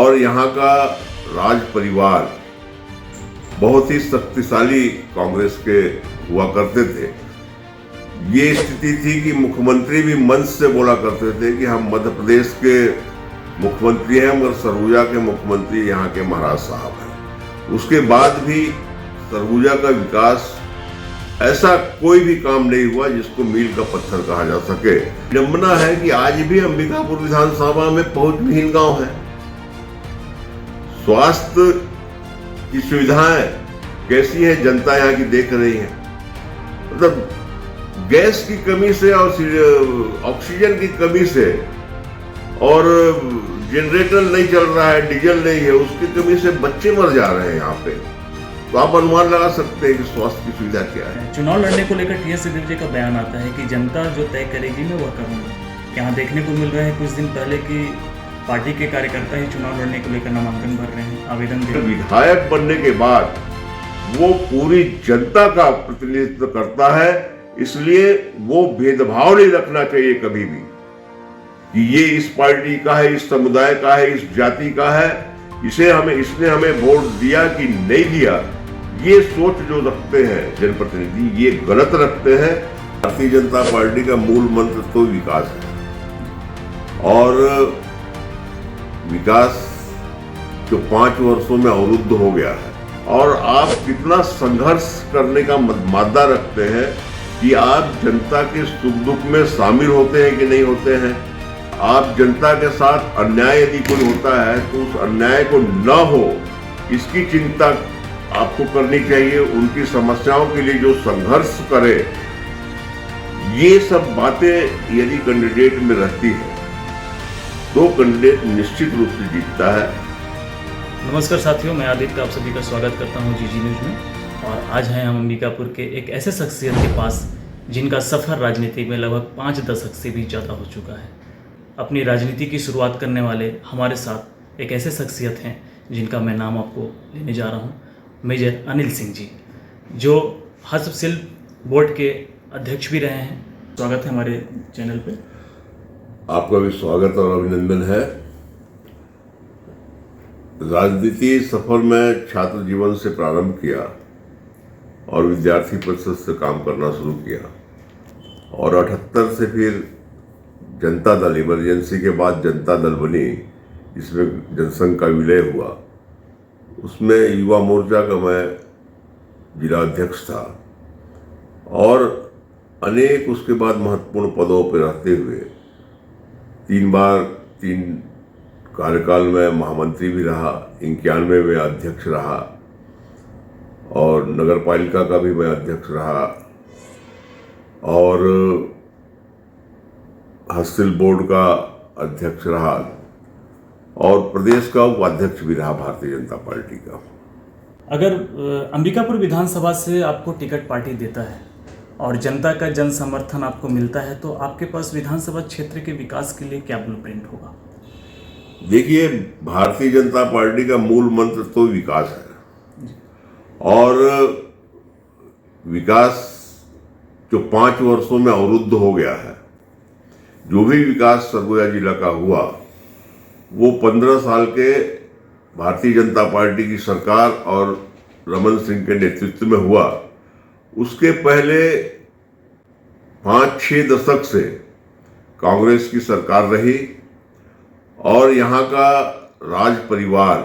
और यहाँ का राज परिवार बहुत ही शक्तिशाली कांग्रेस के हुआ करते थे। ये स्थिति थी कि मुख्यमंत्री भी मंच से बोला करते थे कि हम मध्य प्रदेश के मुख्यमंत्री हैं, मगर सरगुजा के मुख्यमंत्री यहाँ के महाराज साहब हैं। उसके बाद भी सरगुजा का विकास ऐसा कोई भी काम नहीं हुआ जिसको मील का पत्थर कहा जा सके। विडंबना है कि आज भी अंबिकापुर विधानसभा में पहुंचविहीन गांव है। स्वास्थ्य की सुविधाएं कैसी है, जनता यहाँ की देख रही है। मतलब गैस की कमी से और ऑक्सीजन की कमी से और जनरेटर नहीं चल रहा है, डीजल नहीं है, उसकी कमी से बच्चे मर जा रहे हैं यहाँ पे। तो आप अनुमान लगा सकते हैं कि स्वास्थ्य की सुविधा क्या है। चुनाव लड़ने को लेकर टी.एस. सिद्धू का बयान आता है कि जनता जो तय करेगी मैं वह करूंगा। यहाँ देखने को मिल रहा है कुछ दिन पहले कि पार्टी के कार्यकर्ता ही चुनाव लड़ने को लेकर नामांकन भर रहे हैं, आवेदन दे रहे हैं। विधायक बनने के बाद वो पूरी जनता का प्रतिनिधित्व करता है, इसलिए वो भेदभाव नहीं रखना चाहिए कभी भी कि ये इस पार्टी का है, इस समुदाय का है, इस जाति का है, इसने हमें वोट दिया कि नहीं दिया। ये सोच जो रखते हैं जनप्रतिनिधि, ये गलत रखते हैं। भारतीय जनता पार्टी का मूल मंत्र तो विकास है, और विकास जो 5 वर्षों में अवरुद्ध हो गया है। और आप कितना संघर्ष करने का मादा रखते हैं कि आप जनता के सुख दुख में शामिल होते हैं कि नहीं होते हैं। आप जनता के साथ अन्याय यदि कोई होता है तो उस अन्याय को न हो, इसकी चिंता आपको करनी चाहिए। उनकी समस्याओं के लिए जो संघर्ष करे, ये सब बातें यदि कैंडिडेट में रहती है तो कैंडिडेट निश्चित रूप से जीतता है। नमस्कार साथियों, मैं आदित्य आप सभी का स्वागत करता हूं जीजी न्यूज में। और आज हैं हम अंबिकापुर के एक ऐसे शख्सियत के पास जिनका सफ़र राजनीति में लगभग 5 दशक से भी ज़्यादा हो चुका है। अपनी राजनीति की शुरुआत करने वाले हमारे साथ एक ऐसे शख्सियत हैं जिनका मैं नाम आपको लेने जा रहा हूं, मेजर अनिल सिंह जी, जो हस्तशिल्प बोर्ड के अध्यक्ष भी रहे हैं। स्वागत है हमारे चैनल पे। आपका भी स्वागत और अभिनंदन है। राजनीति सफर में छात्र जीवन से प्रारंभ किया और विद्यार्थी परिषद से काम करना शुरू किया, और 78 से फिर जनता दल, इमरजेंसी के बाद जनता दल बनी, जिसमें जनसंघ का विलय हुआ। उसमें युवा मोर्चा का मैं जिला अध्यक्ष था, और अनेक उसके बाद महत्वपूर्ण पदों पर रहते हुए 3 कार्यकाल में महामंत्री भी रहा, 91 में अध्यक्ष रहा, और नगर पालिका का भी मैं अध्यक्ष रहा, और हस्तशिल्प बोर्ड का अध्यक्ष रहा, और प्रदेश का उपाध्यक्ष भी रहा भारतीय जनता पार्टी का। अगर अंबिकापुर विधानसभा से आपको टिकट पार्टी देता है और जनता का जन समर्थन आपको मिलता है, तो आपके पास विधानसभा क्षेत्र के विकास के लिए क्या ब्लूप्रिंट होगा? देखिए, भारतीय जनता पार्टी का मूल मंत्र तो विकास है, और विकास जो 5 वर्षों में अवरुद्ध हो गया है, जो भी विकास सरगुजा जिला का हुआ, वो 15 साल के भारतीय जनता पार्टी की सरकार और रमन सिंह के नेतृत्व में हुआ। उसके पहले 5-6 दशक से कांग्रेस की सरकार रही, और यहाँ का राज परिवार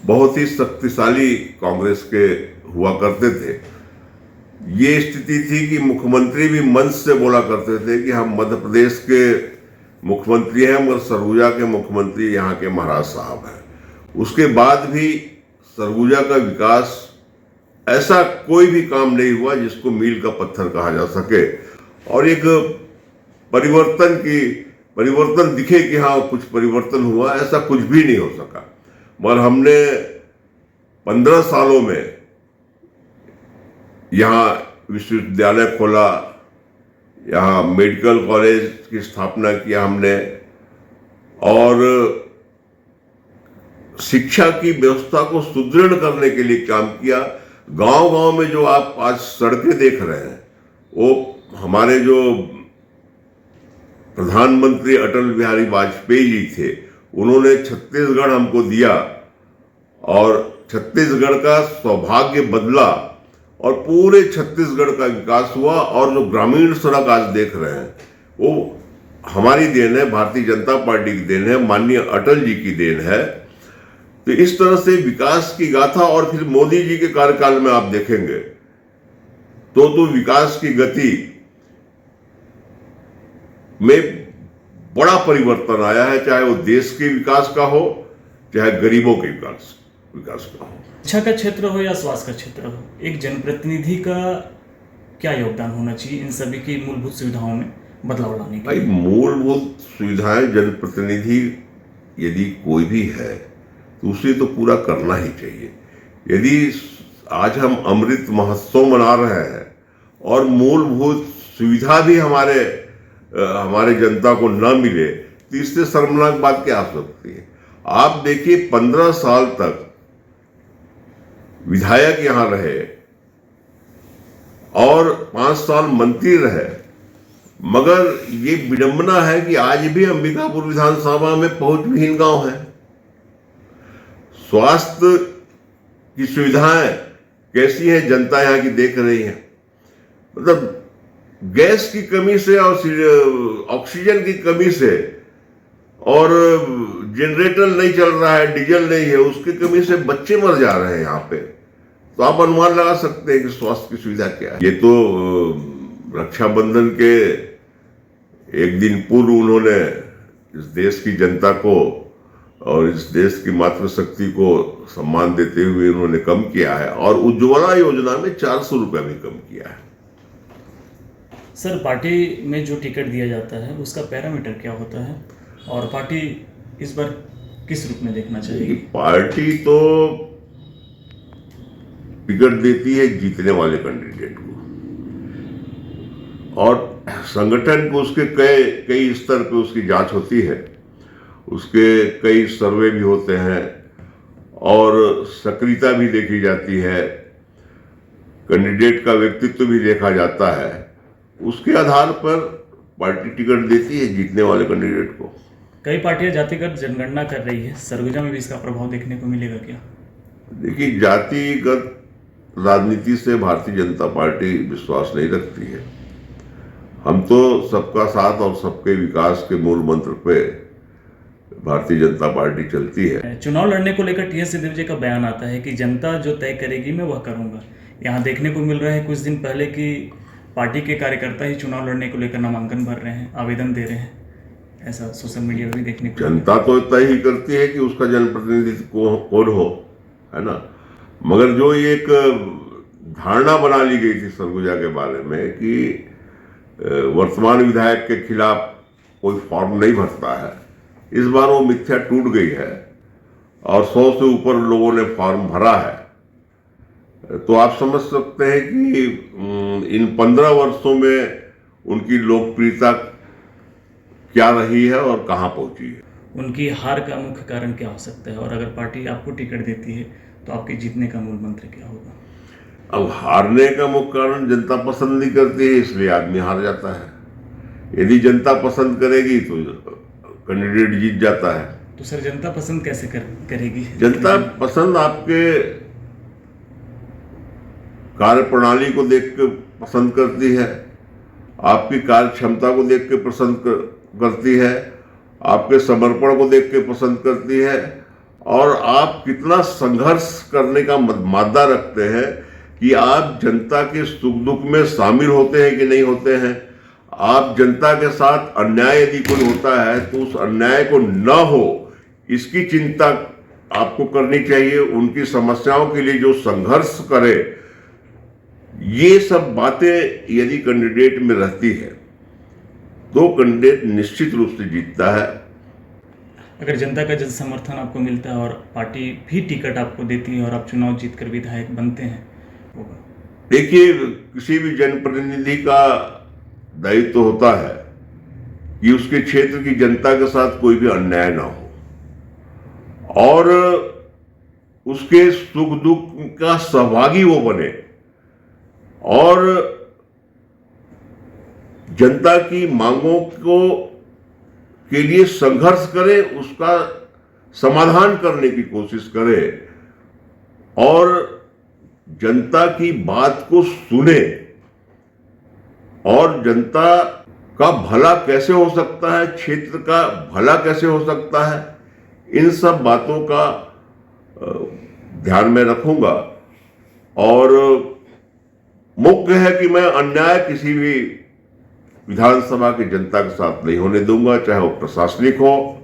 बहुत ही शक्तिशाली कांग्रेस के हुआ करते थे। ये स्थिति थी कि मुख्यमंत्री भी मंच से बोला करते थे कि हम मध्य प्रदेश के मुख्यमंत्री हैं, मगर सरगुजा के मुख्यमंत्री यहाँ के महाराज साहब हैं। उसके बाद भी सरगुजा का विकास ऐसा कोई भी काम नहीं हुआ जिसको मील का पत्थर कहा जा सके, और एक परिवर्तन दिखे कि हाँ कुछ परिवर्तन हुआ, ऐसा कुछ भी नहीं हो सका। मगर हमने 15 सालों में यहाँ विश्वविद्यालय खोला, यहाँ मेडिकल कॉलेज की स्थापना किया हमने, और शिक्षा की व्यवस्था को सुदृढ़ करने के लिए काम किया। गांव-गांव में जो आप आज सड़कें देख रहे हैं, वो हमारे जो प्रधानमंत्री अटल बिहारी वाजपेयी जी थे, उन्होंने छत्तीसगढ़ हमको दिया और छत्तीसगढ़ का सौभाग्य बदला और पूरे छत्तीसगढ़ का विकास हुआ। और जो ग्रामीण सड़क आज देख रहे हैं वो हमारी देन है, भारतीय जनता पार्टी की देन है, माननीय अटल जी की देन है। तो इस तरह से विकास की गाथा, और फिर मोदी जी के कार्यकाल में आप देखेंगे तो विकास की गति में बड़ा परिवर्तन आया है, चाहे वो देश के विकास का हो, चाहे गरीबों के विकास का हो। शिक्षा का क्षेत्र हो या स्वास्थ्य का क्षेत्र हो, एक जनप्रतिनिधि का क्या योगदान होना चाहिए इन सभी की मूलभूत सुविधाओं में बदलाव लाने के लिए? भाई, मूलभूत सुविधाएं जनप्रतिनिधि यदि कोई भी है तो उसे तो पूरा करना ही चाहिए। यदि आज हम अमृत महोत्सव मना रहे हैं और मूलभूत सुविधा भी हमारे जनता को न मिले तो इससे शर्मनाक बात क्या हो सकती है। आप देखिए 15 साल तक विधायक यहां रहे और 5 साल मंत्री रहे, मगर ये विडंबना है कि आज भी अंबिकापुर विधानसभा में पहुंचविहीन गांव है। स्वास्थ्य की सुविधाएं कैसी है जनता यहां की देख रही है। मतलब गैस की कमी से और ऑक्सीजन की कमी से और जनरेटर नहीं चल रहा है, डीजल नहीं है, उसकी कमी से बच्चे मर जा रहे हैं यहाँ पे। तो आप अनुमान लगा सकते हैं कि स्वास्थ्य की सुविधा क्या है। ये तो रक्षाबंधन के एक दिन पूर्व उन्होंने इस देश की जनता को और इस देश की मातृशक्ति को सम्मान देते हुए उन्होंने कम किया है, और उज्ज्वला योजना में 400 रुपया भी कम किया है। सर, पार्टी में जो टिकट दिया जाता है उसका पैरामीटर क्या होता है और पार्टी इस बार किस रूप में देखना चाहिए? पार्टी तो टिकट देती है जीतने वाले कैंडिडेट को, और संगठन को उसके कई स्तर पे उसकी जांच होती है, उसके कई सर्वे भी होते हैं और सक्रियता भी देखी जाती है, कैंडिडेट का व्यक्तित्व भी देखा जाता है। उसके आधार पर पार्टी टिकट देती है जीतने वाले कैंडिडेट को। कई पार्टियां जातिगत जनगणना कर रही है, सरगुजा में भी इसका प्रभाव देखने को मिलेगा क्या? देखिए, जातिगत राजनीति से भारतीय जनता पार्टी विश्वास नहीं रखती है। हम तो सबका साथ और सबके विकास के मूल मंत्र पे भारतीय जनता पार्टी चलती है। चुनाव लड़ने को लेकर टीएस सिंहदेव जी का बयान आता है कि जनता जो तय करेगी मैं वह करूंगा। यहाँ देखने को मिल रहा है कुछ दिन पहले कि पार्टी के कार्यकर्ता ही चुनाव लड़ने को लेकर नामांकन भर रहे हैं, आवेदन दे रहे हैं, ऐसा सोशल मीडिया पर भी देखने को। जनता तो तय ही करती है कि उसका जनप्रतिनिधि कौन हो, है ना। मगर जो एक धारणा बना ली गई थी सरगुजा के बारे में कि वर्तमान विधायक के खिलाफ कोई फॉर्म नहीं भरता है, इस बार वो मिथ्या टूट गई है और 100 से ऊपर लोगों ने फॉर्म भरा है। तो आप समझ सकते हैं कि इन 15 वर्षों में उनकी लोकप्रियता क्या रही है और कहां पहुंची है। उनकी हार का मुख्य कारण क्या हो सकता है, और अगर पार्टी आपको टिकट देती है तो आपके जीतने का मूल मंत्र क्या होगा? अब हारने का मुख्य कारण जनता पसंद नहीं करती है, इसलिए आदमी हार जाता है। यदि जनता पसंद करेगी तो कैंडिडेट जीत जाता है। तो सर, जनता पसंद कैसे करेगी? जनता पसंद आपके कार्य प्रणाली को देख के पसंद करती है, आपकी कार्य क्षमता को देख के पसंद करती है, आपके समर्पण को देख के पसंद करती है, और आप कितना संघर्ष करने का मादा रखते हैं कि आप जनता के सुख दुख में शामिल होते हैं कि नहीं होते हैं। आप जनता के साथ अन्याय यदि कोई होता है तो उस अन्याय को न हो इसकी चिंता आपको करनी चाहिए। उनकी समस्याओं के लिए जो संघर्ष करे, ये सब बातें यदि कैंडिडेट में रहती है तो कैंडिडेट निश्चित रूप से जीतता है। अगर जनता का जन समर्थन आपको मिलता है और पार्टी भी टिकट आपको देती है और आप चुनाव जीतकर विधायक बनते हैं, होगा? देखिए, किसी भी जनप्रतिनिधि का दायित्व तो होता है कि उसके क्षेत्र की जनता के साथ कोई भी अन्याय ना हो और उसके सुख दुख का सहभागी वो बने और जनता की मांगों के लिए संघर्ष करे, उसका समाधान करने की कोशिश करे और जनता की बात को सुने और जनता का भला कैसे हो सकता है, क्षेत्र का भला कैसे हो सकता है, इन सब बातों का ध्यान में रखूंगा। और मुख्य है कि मैं अन्याय किसी भी विधानसभा की जनता के साथ नहीं होने दूंगा, चाहे वो प्रशासनिक हो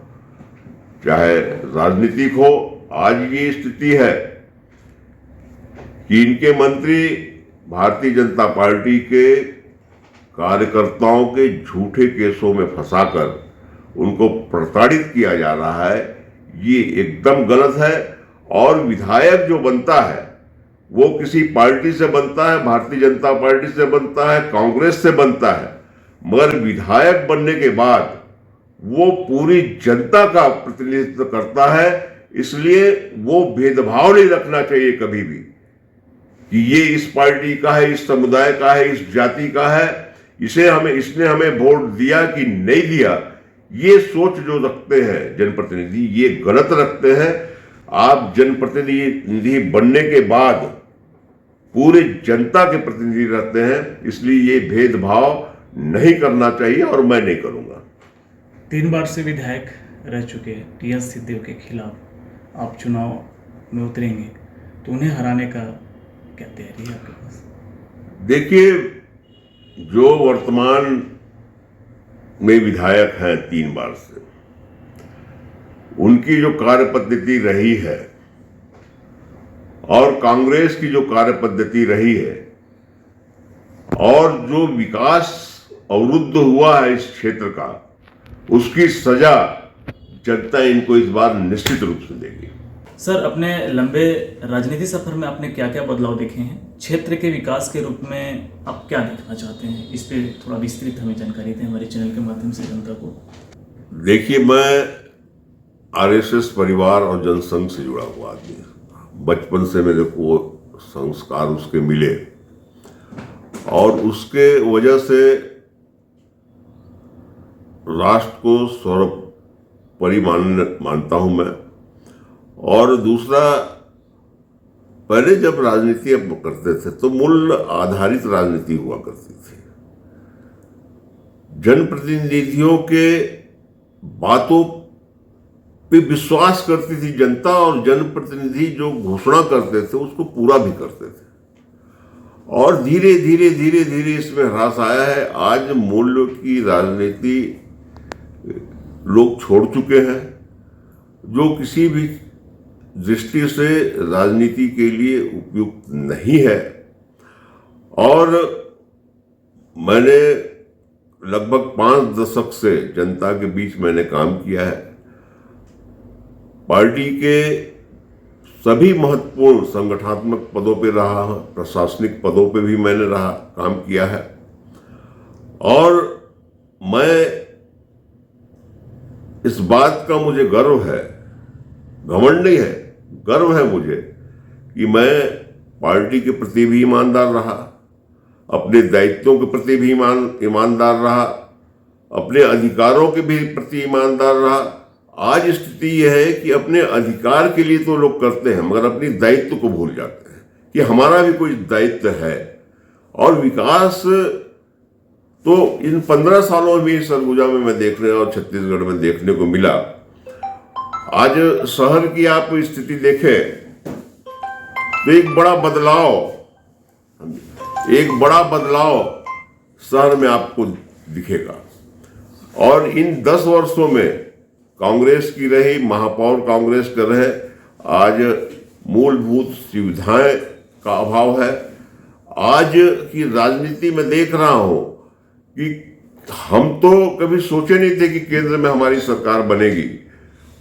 चाहे राजनीतिक हो। आज ये स्थिति है कि इनके मंत्री भारतीय जनता पार्टी के कार्यकर्ताओं के झूठे केसों में फंसाकर उनको प्रताड़ित किया जा रहा है, ये एकदम गलत है। और विधायक जो बनता है वो किसी पार्टी से बनता है, भारतीय जनता पार्टी से बनता है, कांग्रेस से बनता है, मगर विधायक बनने के बाद वो पूरी जनता का प्रतिनिधित्व करता है। इसलिए वो भेदभाव नहीं रखना चाहिए कभी भी कि ये इस पार्टी का है, इस समुदाय का है, इस जाति का है, इसने हमें वोट दिया कि नहीं दिया। ये सोच जो रखते हैं जनप्रतिनिधि, ये गलत रखते हैं। आप जनप्रतिनिधि बनने के बाद पूरे जनता के प्रतिनिधि रहते हैं, इसलिए ये भेदभाव नहीं करना चाहिए और मैं नहीं करूंगा। 3 बार से विधायक रह चुके टी.एस. सिद्धदेव के खिलाफ आप चुनाव में उतरेंगे, तो उन्हें हराने का क्या तैयारी है आपके पास? देखिए, जो वर्तमान में विधायक हैं 3 बार से, उनकी जो कार्य पद्धति रही है और कांग्रेस की जो कार्य पद्धति रही है और जो विकास अवरुद्ध हुआ है इस क्षेत्र का, उसकी सजा जनता इनको इस बार निश्चित रूप से देगी। सर, अपने लंबे राजनीति सफर में आपने क्या क्या बदलाव देखे हैं? क्षेत्र के विकास के रूप में आप क्या देखना चाहते हैं? इस पे थोड़ा विस्तृत हमें जानकारी दें हमारे चैनल के माध्यम से जनता को। देखिए, मैं आरएसएस परिवार और जनसंघ से जुड़ा हुआ आदमी, बचपन से मेरे को संस्कार उसके मिले और उसके वजह से राष्ट्र को सर्वोपरि मानता हूं मैं। और दूसरा, पहले जब राजनीति हम करते थे तो मूल्य आधारित राजनीति हुआ करती थी। जनप्रतिनिधियों के बातों पे विश्वास करती थी जनता और जनप्रतिनिधि जो घोषणा करते थे उसको पूरा भी करते थे। और धीरे धीरे धीरे धीरे इसमें ह्रास आया है। आज मूल्य की राजनीति लोग छोड़ चुके हैं, जो किसी भी दृष्टि से राजनीति के लिए उपयुक्त नहीं है। और मैंने लगभग 5 दशक से जनता के बीच मैंने काम किया है। पार्टी के सभी महत्वपूर्ण संगठनात्मक पदों पे रहा हूं, प्रशासनिक पदों पे भी मैंने काम किया है। और मैं इस बात का मुझे गर्व है, घमंड नहीं है, गर्व है मुझे कि मैं पार्टी के प्रति भी ईमानदार रहा, अपने दायित्वों के प्रति भी ईमानदार रहा, अपने अधिकारों के भी प्रति ईमानदार रहा। आज स्थिति यह है कि अपने अधिकार के लिए तो लोग करते हैं मगर अपनी दायित्व को भूल जाते हैं कि हमारा भी कोई दायित्व है। और विकास तो इन 15 सालों में सरगुजा में मैं देखने और छत्तीसगढ़ में देखने को मिला। आज शहर की आप स्थिति देखें तो एक बड़ा बदलाव शहर में आपको दिखेगा। और इन 10 वर्षों में कांग्रेस की रही, महापौर कांग्रेस कर रहे, आज मूलभूत सुविधाएं का अभाव है। आज की राजनीति में देख रहा हूं कि हम तो कभी सोचे नहीं थे कि केंद्र में हमारी सरकार बनेगी,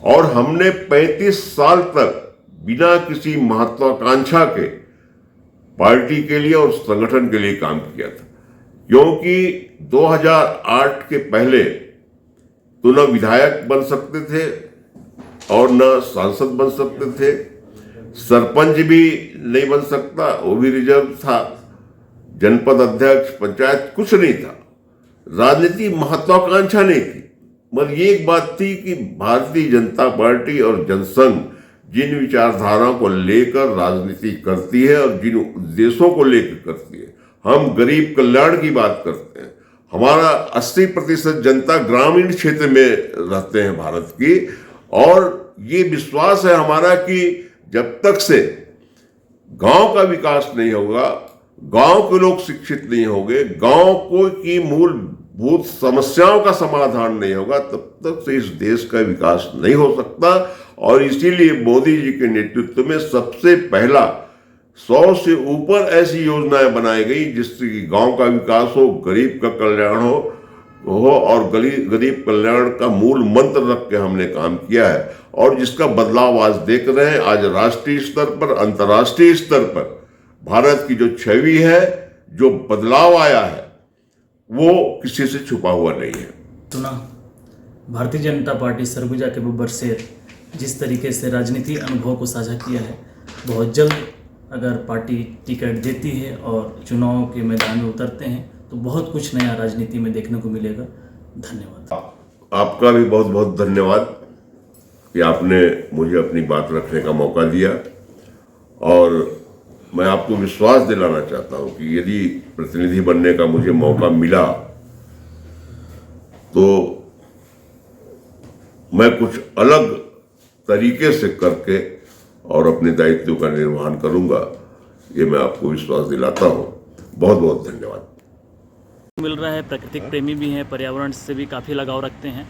और हमने 35 साल तक बिना किसी महत्वाकांक्षा के पार्टी के लिए और संगठन के लिए काम किया था। क्योंकि 2008 के पहले तो न विधायक बन सकते थे और न सांसद बन सकते थे, सरपंच भी नहीं बन सकता, वो भी रिजर्व था, जनपद अध्यक्ष, पंचायत कुछ नहीं था। राजनीति महत्वाकांक्षा नहीं थी, मगर ये एक बात थी कि भारतीय जनता पार्टी और जनसंघ जिन विचारधाराओं को लेकर राजनीति करती है और जिन उद्देश्यों को लेकर करती है, हम गरीब कल्याण की बात करते हैं। हमारा 80% जनता ग्रामीण क्षेत्र में रहते हैं भारत की, और ये विश्वास है हमारा कि जब तक से गांव का विकास नहीं होगा, गांव के लोग शिक्षित नहीं होंगे, गांव को की मूलभूत समस्याओं का समाधान नहीं होगा, तब तक से इस देश का विकास नहीं हो सकता। और इसीलिए मोदी जी के नेतृत्व में सबसे पहला 100 से ऊपर ऐसी योजनाएं बनाई गई जिससे कि गांव का विकास हो, गरीब का कल्याण हो और गरीब कल्याण का मूल मंत्र रख के हमने काम किया है, और जिसका बदलाव आज देख रहे हैं। आज राष्ट्रीय स्तर पर, अंतर्राष्ट्रीय स्तर पर भारत की जो छवि है, जो बदलाव आया है, वो किसी से छुपा हुआ नहीं है। सुना, भारतीय जनता पार्टी सरगुजा के बब्बर शेर जिस तरीके से राजनीति अनुभव को साझा किया है, बहुत जल्द अगर पार्टी टिकट देती है और चुनाव के मैदान में उतरते हैं तो बहुत कुछ नया राजनीति में देखने को मिलेगा। धन्यवाद। आपका भी बहुत बहुत धन्यवाद कि आपने मुझे अपनी बात रखने का मौका दिया, और मैं आपको विश्वास दिलाना चाहता हूं कि यदि प्रतिनिधि बनने का मुझे मौका मिला तो मैं कुछ अलग तरीके से करके और अपने दायित्व का निर्वहन करूंगा, ये मैं आपको विश्वास दिलाता हूं। बहुत बहुत धन्यवाद। मिल रहा है, प्राकृतिक प्रेमी भी हैं, पर्यावरण से भी काफ़ी लगाव रखते हैं,